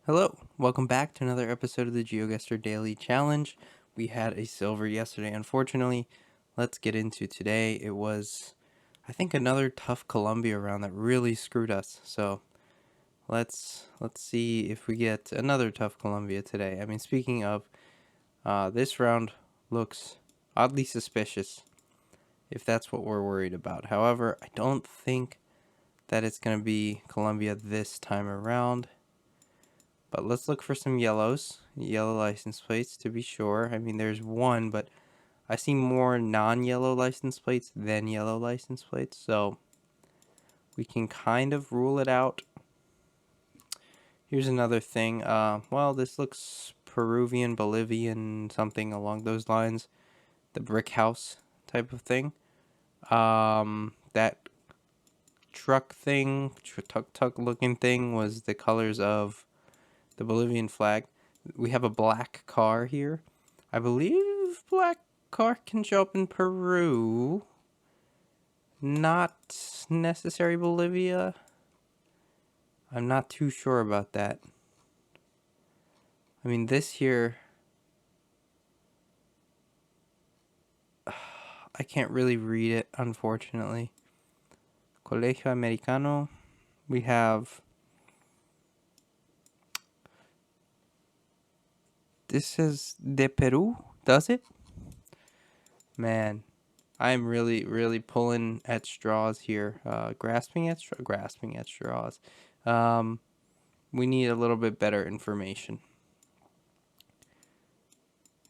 Hello, welcome back to another episode of the Geoguessr Daily Challenge. We had a silver yesterday, unfortunately. Let's get into today. It was, I think, another tough Columbia round that really screwed us. So let's see if we get another tough Columbia today. I mean, speaking of, this round looks oddly suspicious, if that's what we're worried about. However, I don't think that it's going to be Columbia this time around. But let's look for some yellows, yellow license plates to be sure. I mean, there's one, but I see more non-yellow license plates than yellow license plates, so we can kind of rule it out. Here's another thing. Well, this looks Peruvian, Bolivian, something along those lines. The brick house type of thing. That truck thing, tuk-tuk looking thing was the colors of the Bolivian flag. We have a black car here. I believe black car can show up in Peru. Not necessary Bolivia. I'm not too sure about that. I mean, this here, I can't really read it, unfortunately. Colegio Americano. We have... This says de Peru, does it? Man, I'm really pulling at straws here. Grasping at straws. We need a little bit better information.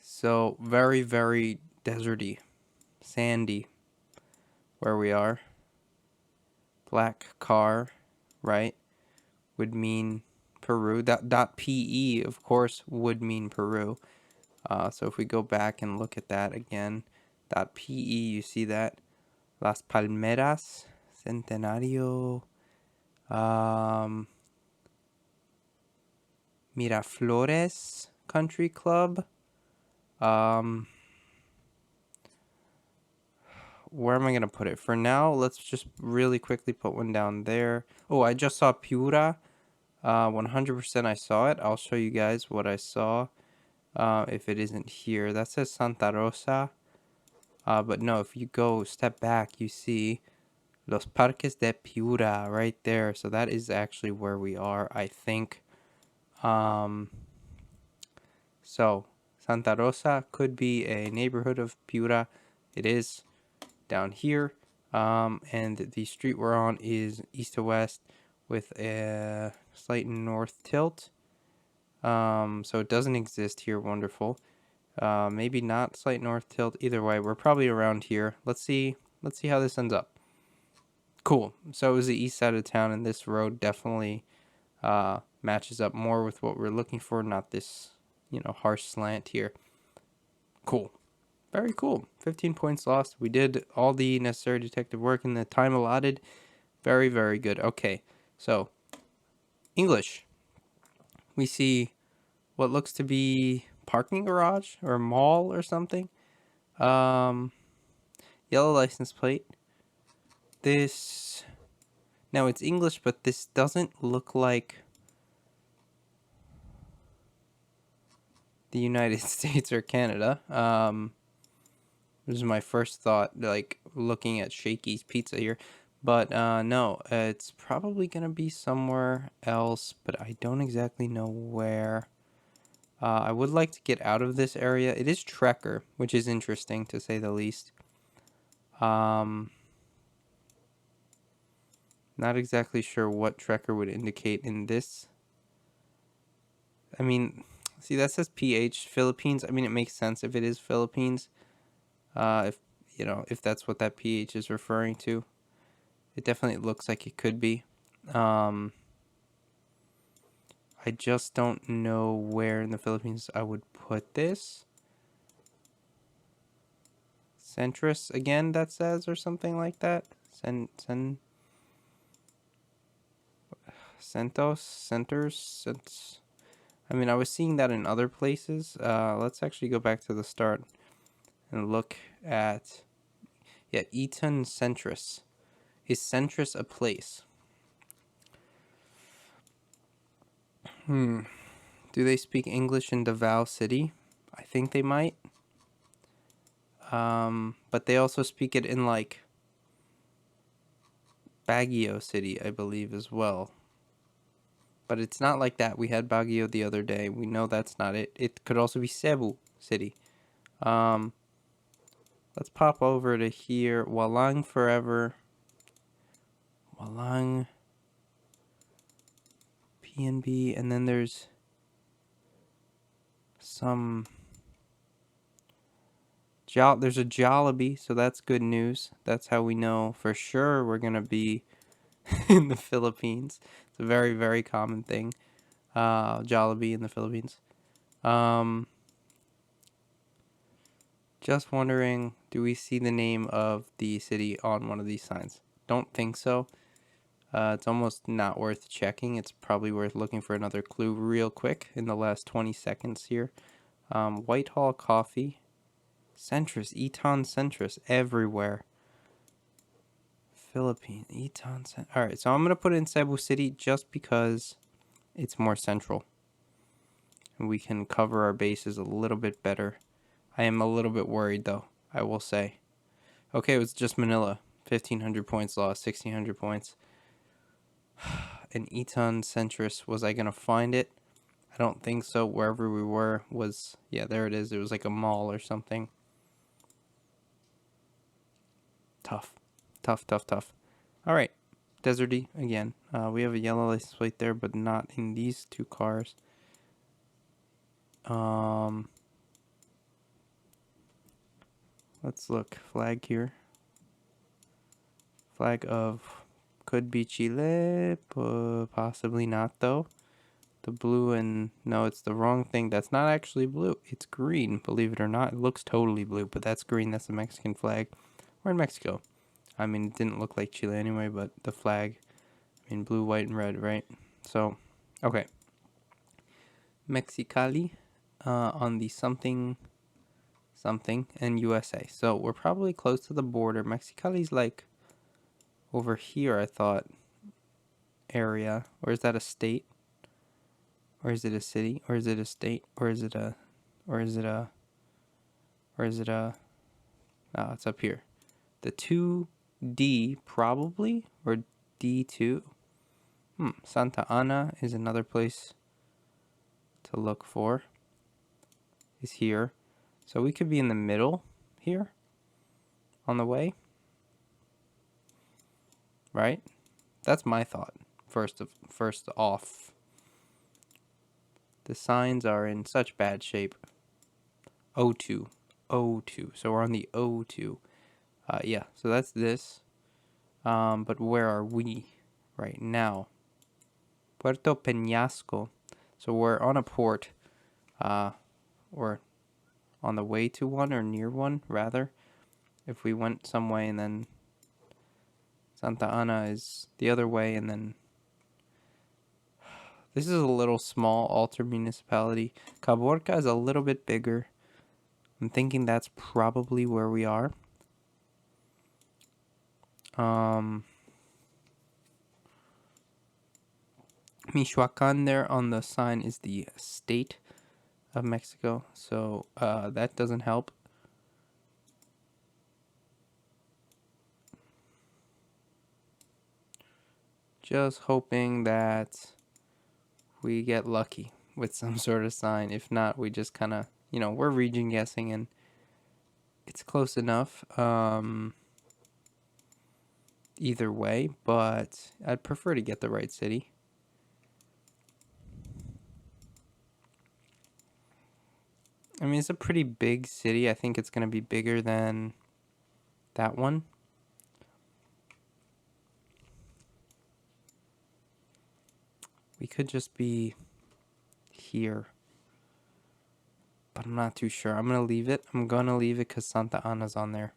So very deserty, sandy, where we are. Black car, right, would mean Peru. That .pe, of course, would mean Peru. So if we go back and look at that again, .pe, you see that Las Palmeras, Centenario, Miraflores Country Club. Where am I going to put it? For now, let's just really quickly put one down there. Oh, I just saw Piura. 100% I saw it. I'll show you guys what I saw if it isn't here. That says Santa Rosa. But no, if you go step back, you see Los Parques de Piura right there. So that is actually where we are, I think. So Santa Rosa could be a neighborhood of Piura. It is down here. And the street we're on is east to west with a slight north tilt. So it doesn't exist here. Wonderful. Maybe not slight north tilt. Either way, we're probably around here. Let's see how this ends up. Cool. So it was the east side of town, and this road definitely matches up more with what we're looking for. Not this, harsh slant here. Cool. Very cool. 15 points lost. We did all the necessary detective work in the time allotted. Very good. Okay, so English. We see what looks to be parking garage or mall or something. Yellow license plate. This, now it's English, but this doesn't look like the United States or Canada. This is my first thought, like looking at Shakey's Pizza here. But no, it's probably going to be somewhere else, but I don't exactly know where. I would like to get out of this area. It is Trekker, which is interesting to say the least. Not exactly sure what Trekker would indicate in this. I mean, see, that says PH, Philippines. I mean, it makes sense if it is Philippines. If that's what that PH is referring to. It definitely looks like it could be. I just don't know where in the Philippines I would put this. Centrus again, that says, or something like that. Centers. I mean, I was seeing that in other places. Let's actually go back to the start and look at, Eton Centrus. Is Centrus a place? Do they speak English in Davao City? I think they might. But they also speak it in like Baguio City, I believe, as well. But it's not like that. We had Baguio the other day. We know that's not it. It could also be Cebu City. Let's pop over to here. Walang forever. Walang PNB. And then there's some... There's a Jollibee, so that's good news. That's how we know for sure we're going to be in the Philippines. It's a very, very common thing. Jollibee in the Philippines. Just wondering, do we see the name of the city on one of these signs? Don't think so. It's almost not worth checking. It's probably worth looking for another clue real quick in the last 20 seconds here. Whitehall Coffee. Centris. Eton Centris. Everywhere. Philippines. Eton Centris. Alright, so I'm going to put in Cebu City just because it's more central. And we can cover our bases a little bit better. I am a little bit worried, though, I will say. Okay, it was just Manila. 1,500 points lost, 1,600 points. And Eton Centris, was I going to find it? I don't think so. Wherever we were was, yeah, there it is. It was like a mall or something. Tough. Tough, tough, tough. All right. Deserty again. We have a yellow license plate there, but not in these two cars. Let's look. Flag here. Flag of... Could be Chile, possibly not though. The blue and... No, it's the wrong thing. That's not actually blue. It's green, believe it or not. It looks totally blue, but that's green. That's the Mexican flag. We're in Mexico. I mean, it didn't look like Chile anyway, but the flag... I mean, blue, white, and red, right? So, okay. Mexicali on the something and USA. So, we're probably close to the border. Mexicali's like over here, I thought. Area. Or is that a state? Or is it a city? Or is it a state? Or is it a... Oh, it's up here. The 2D, probably? Or D2? Santa Ana is another place to look for. Is here. So we could be in the middle here. On the way. Right? That's my thought. First off. The signs are in such bad shape. O2. O2. So we're on the O2. Yeah, so that's this. But where are we right now? Puerto Peñasco. So we're on a port. Or on the way to one or near one, rather. If we went some way and then Santa Ana is the other way and then... This is a little small altar municipality. Caborca is a little bit bigger. I'm thinking that's probably where we are. Michoacan there on the sign is the state of Mexico. So that doesn't help. Just hoping that we get lucky with some sort of sign. If not, we just kind of, we're region guessing and it's close enough. Either way, but I'd prefer to get the right city. I mean, it's a pretty big city. I think it's going to be bigger than that one. We could just be here. But I'm not too sure. I'm going to leave it. I'm going to leave it because Santa Ana's on there.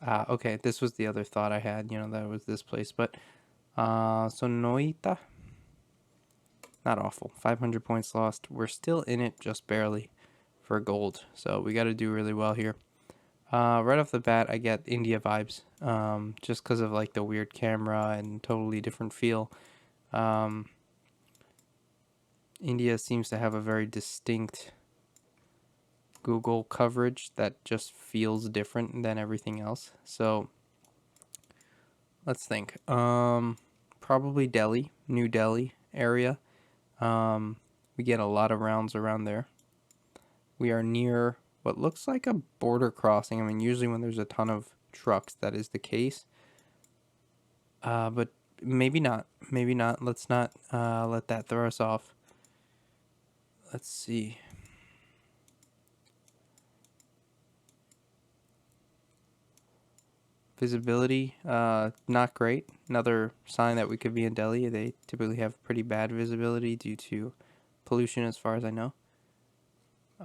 Okay, this was the other thought I had, that it was this place. But, Sonoita. Not awful. 500 points lost. We're still in it just barely for gold. So we got to do really well here. Right off the bat, I get India vibes. Just because of like the weird camera and totally different feel. India seems to have a very distinct Google coverage that just feels different than everything else. So let's think. Probably Delhi, New Delhi area. We get a lot of rounds around there. We are near what looks like a border crossing. I mean, usually when there's a ton of trucks, that is the case. But maybe not. Maybe not. Let's not let that throw us off. Let's see. Visibility, not great. Another sign that we could be in Delhi. They typically have pretty bad visibility due to pollution, as far as I know.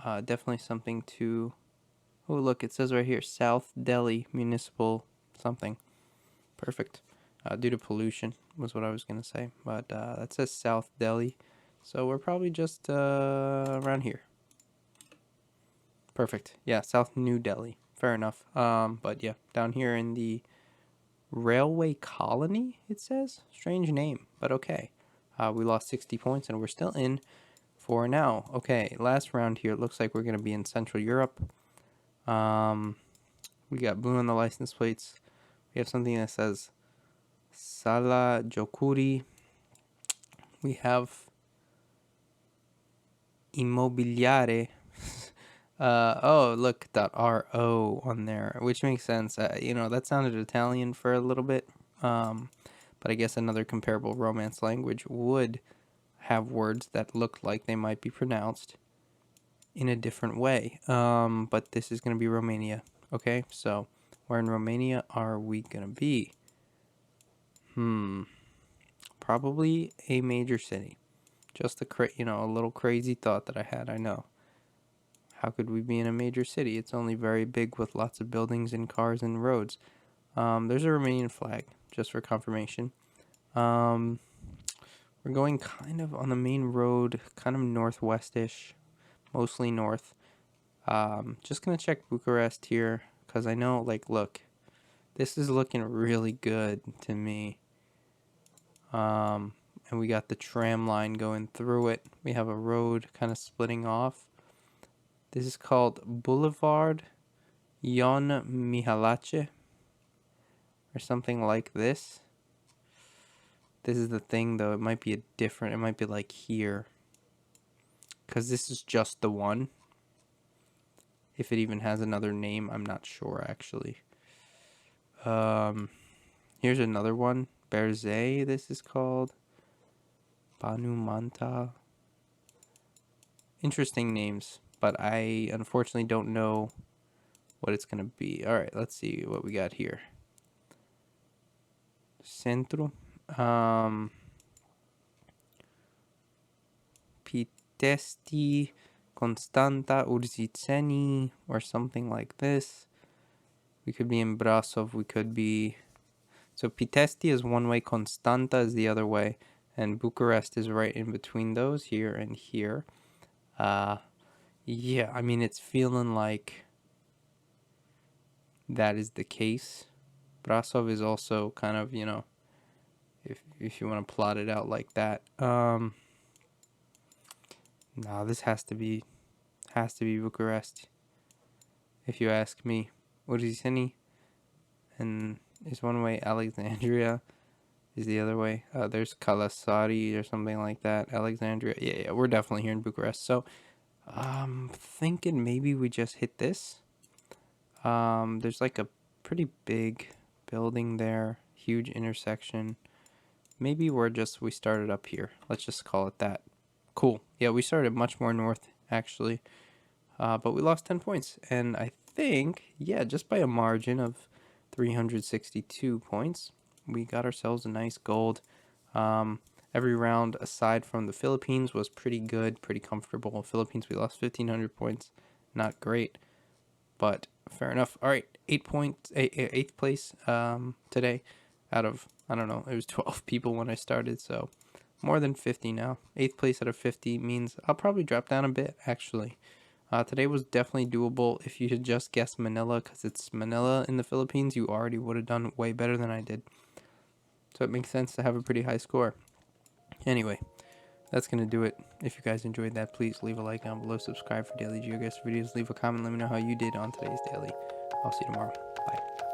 Definitely something to... Oh, look, it says right here, South Delhi Municipal something. Perfect. Due to pollution was what I was going to say. But that says South Delhi. So we're probably just around here. Perfect. Yeah, South New Delhi. Fair enough. But yeah, down here in the Railway Colony, it says. Strange name, but okay. We lost 60 points and we're still in for now. Okay, last round here. It looks like we're going to be in Central Europe. We got blue on the license plates. We have something that says Sala Jokuri. We have Immobiliare. Oh, look, .ro on there, which makes sense. That sounded Italian for a little bit. But I guess another comparable Romance language would have words that look like they might be pronounced in a different way. But this is going to be Romania. Okay, so where in Romania are we going to be? Probably a major city. Just a little crazy thought that I had, I know. How could we be in a major city? It's only very big with lots of buildings and cars and roads. There's a Romanian flag, just for confirmation. We're going kind of on the main road, kind of northwestish, mostly north. Just going to check Bucharest here, because I know, look, this is looking really good to me. And we got the tram line going through it. We have a road kind of splitting off. This is called Boulevard Ion Mihalache, or something like this. This is the thing, though. It might be it might be like here, because this is just the one. If it even has another name, I'm not sure, actually. Here's another one. Berzay, this is called. Banu Manta. Interesting names, but I unfortunately don't know what it's going to be. All right, let's see what we got here. Centro. Pitesti Constanta Urziceni, or something like this. We could be in Brasov. We could be... So Pitesti is one way, Constanta is the other way, and Bucharest is right in between those, here and here. Yeah, I mean, it's feeling like that is the case. Brasov is also kind of, if you want to plot it out like that. No, this has to be Bucharest, if you ask me. Urziceni and is one way, Alexandria is the other way. There's Kalasari or something like that. Alexandria. Yeah, we're definitely here in Bucharest. So thinking maybe we just hit this. There's like a pretty big building there, huge intersection. Maybe we started up here. Let's just call it that. Cool. Yeah, we started much more north, actually. But we lost 10 points. And I think, yeah, just by a margin of 362 points, we got ourselves a nice gold. Every round, aside from the Philippines, was pretty good, pretty comfortable. Philippines, we lost 1,500 points. Not great, but fair enough. All right, 8th place today out of, I don't know, it was 12 people when I started, so more than 50 now. 8th place out of 50 means I'll probably drop down a bit, actually. Today was definitely doable. If you had just guessed Manila, because it's Manila in the Philippines, you already would have done way better than I did. So it makes sense to have a pretty high score. Anyway, that's going to do it. If you guys enjoyed that, please leave a like down below, subscribe for daily Geoguessr videos, leave a comment, let me know how you did on today's daily. I'll see you tomorrow. Bye.